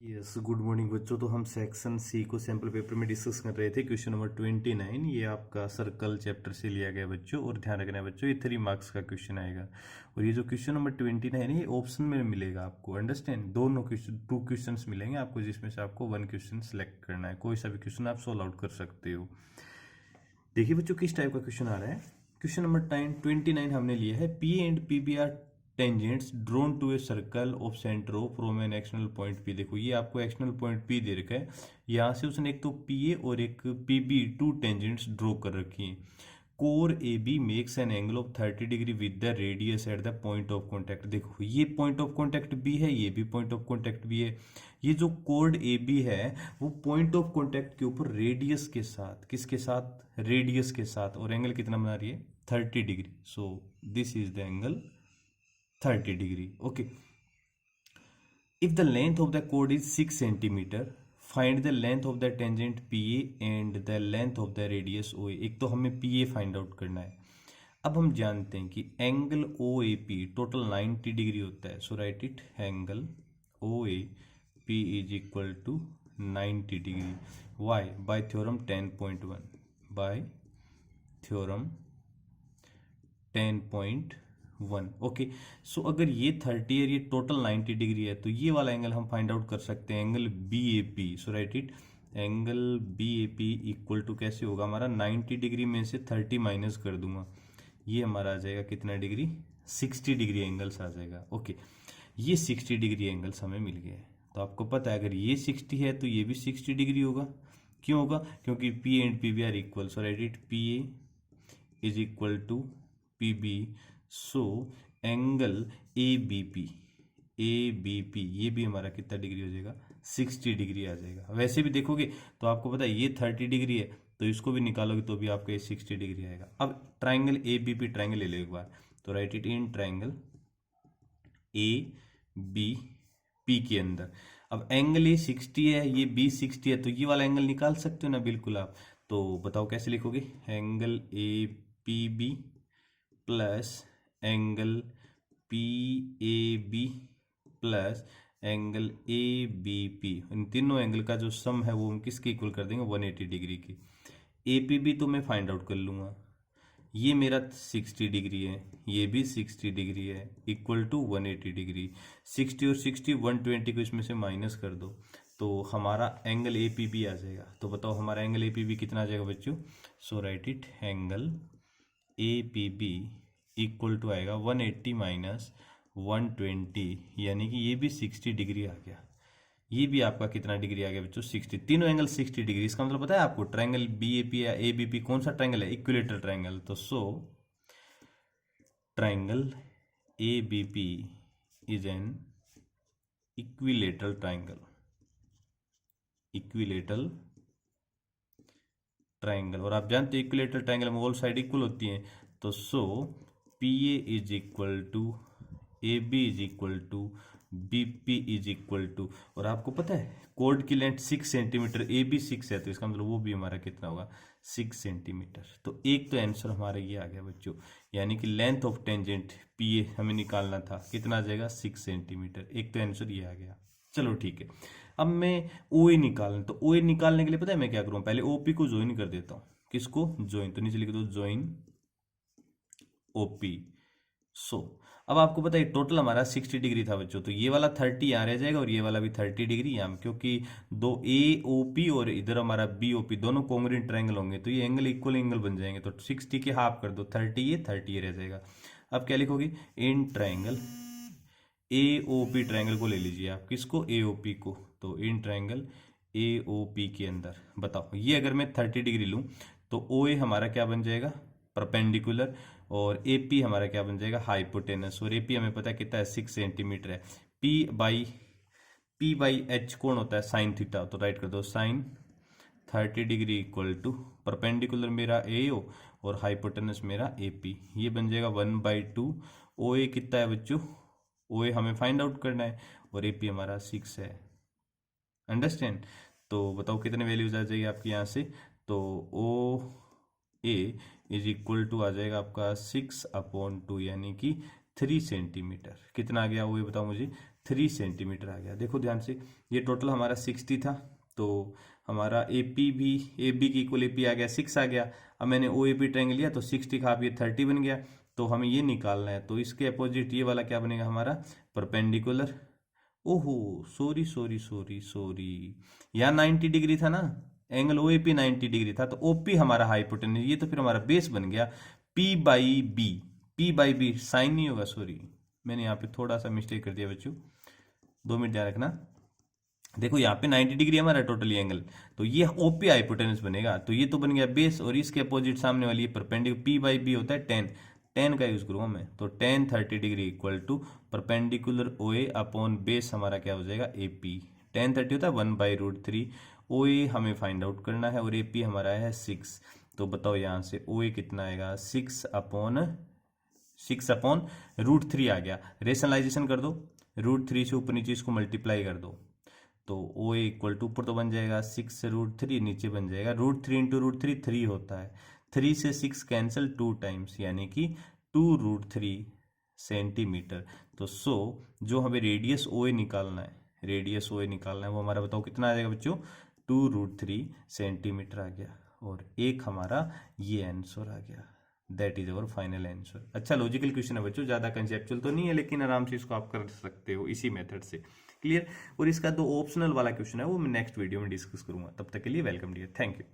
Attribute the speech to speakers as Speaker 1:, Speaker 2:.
Speaker 1: Yes, good morning बच्चों। तो हम सेक्शन सी को सैम्पल पेपर में डिस्कस कर रहे थे। क्वेश्चन नंबर 29 ये आपका सर्कल चैप्टर से लिया गया बच्चों। और ध्यान रखना है बच्चों, ये 3 मार्क्स का क्वेश्चन आएगा। और ये जो क्वेश्चन नंबर 29 है ये ऑप्शन में मिलेगा आपको। अंडरस्टैंड, दोनों क्वेश्चन 2 क्वेश्चन मिलेंगे आपको, जिसमें से आपको 1 क्वेश्चन सेलेक्ट करना है। कोई सा भी क्वेश्चन आप सोल्व आउट कर सकते हो। देखिए बच्चों, किस टाइप का क्वेश्चन आ रहा है। क्वेश्चन नंबर 29 हमने लिया है, P and P B are tangents drawn to a circle of centre of from an external point P. देखो ये आपको एक्सटर्नल पॉइंट पी दे रखा है। यहाँ से उसने एक तो पी ए और एक पी बी 2 टेंजेंट्स ड्रॉ कर रखी है। कोर A B makes an angle of 30 degree with the radius at the point of contact. देखो ये पॉइंट ऑफ कॉन्टैक्ट बी है, ये भी पॉइंट ऑफ कॉन्टैक्ट बी है। ये जो कोड ए बी है वो पॉइंट ऑफ कॉन्टैक्ट के ऊपर रेडियस के साथ, किसके साथ, रेडियस के साथ, और एंगल कितना बना रही है, 30 degree. So this is the angle 30 degree. Okay, if the length of the chord is 6 centimeter, find the length of the tangent PA and the length of the radius OA। एक तो हमें PA find out करना है। अब हम जानते हैं कि एंगल OAP टोटल 90 डिग्री होता है। So write it, angle OAP is equal to 90 degree. Why? By theorem 10.1, by theorem 10.1। Okay, so अगर ये 30 है, ये टोटल 90 डिग्री है, तो ये वाला एंगल हम फाइंड आउट कर सकते हैं, angle B A P. So write it, angle B A P equal to कैसे होगा हमारा, 90 डिग्री में से 30 माइनस कर दूंगा, ये हमारा आ जाएगा कितना डिग्री, 60 डिग्री एंगल्स आ जाएगा। ओके, ये 60 डिग्री एंगल्स हमें मिल गए। तो आपको पता है अगर ये 60 है तो ये भी 60 डिग्री होगा। क्यों होगा? क्योंकि P and P B are equal. So write it, P A is equal to P B. So angle A B P ये भी हमारा कितना डिग्री हो जाएगा, 60 डिग्री आ जाएगा। वैसे भी देखोगे तो आपको पता है ये 30 डिग्री है, तो इसको भी निकालोगे तो भी आपका ये 60 डिग्री आएगा। अब triangle A B P triangle ले लो एक बार। तो write it, in triangle A B P के अंदर अब एंगल ए 60 है, ये बी 60 है, तो ये वाला एंगल निकाल सकते हो ना, बिल्कुल आप। तो बताओ कैसे लिखोगे, angle A P B plus angle P A B plus angle A B P. इन तीनों एंगल का जो सम है वो हम किसके इक्वल कर देंगे, 180 डिग्री की। ए पी बी तो मैं फाइंड आउट कर लूँगा, ये मेरा 60 डिग्री है, ये भी 60 डिग्री है, इक्वल टू 180 डिग्री। 60 और 60 120 को इसमें से माइनस कर दो तो हमारा एंगल ए पी बी आ जाएगा। तो बताओ हमारा एंगल ए पी बी कितना आ जाएगा बच्चों। So write it, angle A P B equal to आएगा 180 माइनस 120, यानी कि ये भी 60 डिग्री आ गया। ये भी आपका कितना डिग्री आ गया बच्चों, 60। तीनों एंगल 60 डिग्री। इसका मतलब पता है आपको, ट्राइंगल बी ए पी या ए बी पी कौन सा ट्राइंगल है, इक्विलेटरल ट्राइंगल। तो so triangle A B P is an equilateral triangle, equilateral triangle. और आप जानते हैं इक्विलेटरल ट्राइंगल में ऑल साइड इक्वल होती हैं। तो so P A is equal to A B is equal to B P is equal to, और आपको पता है कोड की लेंथ 6 सेंटीमीटर, ए बी 6 है, तो इसका मतलब वो भी हमारा कितना होगा, 6 सेंटीमीटर। तो एक तो आंसर हमारा ये आ गया बच्चों, यानी कि length of tangent P A हमें निकालना था, कितना आ जाएगा, 6 सेंटीमीटर। एक तो आंसर ये आ गया। चलो ठीक है, अब मैं ओ ए निकालना, तो ओ ए निकालने के लिए पता है मैं क्या करूँ, पहले ओ पी को ज्वाइन कर देता हूँ। किसको? ज्वाइन। तो नीचे लिख दो ज्वाइन ओपी। सो अब आपको पता है टोटल हमारा 60 डिग्री था बच्चों, तो ये वाला 30 यहाँ रह जाएगा और ये वाला भी 30 डिग्री यहाँ, क्योंकि दो ए ओ पी और इधर हमारा बी ओ पी दोनों कॉन्ग्रुएंट ट्रायंगल होंगे, तो ये एंगल इक्वल एंगल बन जाएंगे। तो 60 के हाफ कर दो, 30 ये रह जाएगा। अब क्या लिखोगे, in triangle A O P triangle को ले लीजिए आप, किसको, ए ओ पी को। तो इन ट्राइंगल ए ओ पी के अंदर बताओ, ये अगर मैं 30 डिग्री लूँ तो ओ ए हमारा क्या बन जाएगा, परपेंडिकुलर, और ए पी हमारा क्या बन जाएगा, हाइपोटेनस। और ए पी हमें पता है कितना है, 6 सेंटीमीटर है। पी बाई एच कौन होता है, साइन थीटा। तो राइट कर दो, sine 30 degree equal to perpendicular मेरा ए ओ और हाइपोटेनस मेरा ए पी, ये बन जाएगा 1/2। ओ ए कितना है बच्चों, ओ ए हमें फाइंड आउट करना है, और ए पी हमारा 6 है। अंडरस्टैंड? तो बताओ कितने वैल्यूज आ जाएगी आपकी यहाँ से। तो ओ ए इज इक्वल टू आ जाएगा आपका 6/2, यानी कि 3 सेंटीमीटर। कितना आ गया वो, ये बताओ मुझे, 3 सेंटीमीटर आ गया। देखो ध्यान से, ये टोटल हमारा 60 था, तो हमारा ए बी की इक्वल ए पी आ गया 6 आ गया। अब मैंने ओ ए पी ट्रायंगल लिया तो 60 का आप ये 30 बन गया। तो हमें ये निकालना है, तो इसके अपोजिट ये वाला क्या बनेगा हमारा, परपेंडिकुलर। ओहो सॉरी सॉरी सॉरी सॉरी, यहाँ 90 डिग्री था ना, angle O A P 90 degree था, तो ओ पी हमारा हाइपोटेन्यूज, ये तो फिर हमारा बेस बन गया P by B. P by B sine नहीं होगा, सॉरी मैंने यहाँ पे थोड़ा सा मिस्टेक कर दिया बच्चों, 2 मिनट ध्यान रखना। देखो यहाँ पे 90 डिग्री हमारा टोटली एंगल, तो ये ओपी हाइपोटेनस बनेगा, तो ये तो बन गया बेस, और इसके अपोजिट सामने वाली परपेंडिकुलर पी बाई बी होता है 10, 10 का यूज करूंगा मैं, तो 10 30 degree equal to perpendicular O A upon base हमारा क्या हो जाएगा ए पी। 10 30 होता है 1/√3, ओ ए हमें फाइंड आउट करना है और ए पी हमारा है 6। तो बताओ यहाँ से ओ ए कितना आएगा, 6/√3 आ गया। रेशनलाइजेशन कर दो, √3 से ऊपर नीचे इसको मल्टीप्लाई कर दो, तो ओ ए इक्वल टू ऊपर तो बन जाएगा 6√3, नीचे बन जाएगा √3 इंटू √3 3 होता है, 3 से 6 कैंसिल 2 टाइम्स, यानी कि 2√3 सेंटीमीटर। तो जो हमें रेडियस ओ ए निकालना है, रेडियस ओ ए निकालना है, वो हमारा बताओ कितना आ जाएगा बच्चों, 2√3 सेंटीमीटर आ गया, और एक हमारा ये आंसर आ गया। That is our final answer. अच्छा लॉजिकल क्वेश्चन है बच्चों, ज्यादा कंसेप्चुअल तो नहीं है, लेकिन आराम से इसको आप कर सकते हो इसी मेथड से। क्लियर। और इसका 2 ऑप्शनल वाला क्वेश्चन है वो मैं नेक्स्ट वीडियो में डिस्कस करूंगा। तब तक के लिए वेलकम डियर, थैंक यू।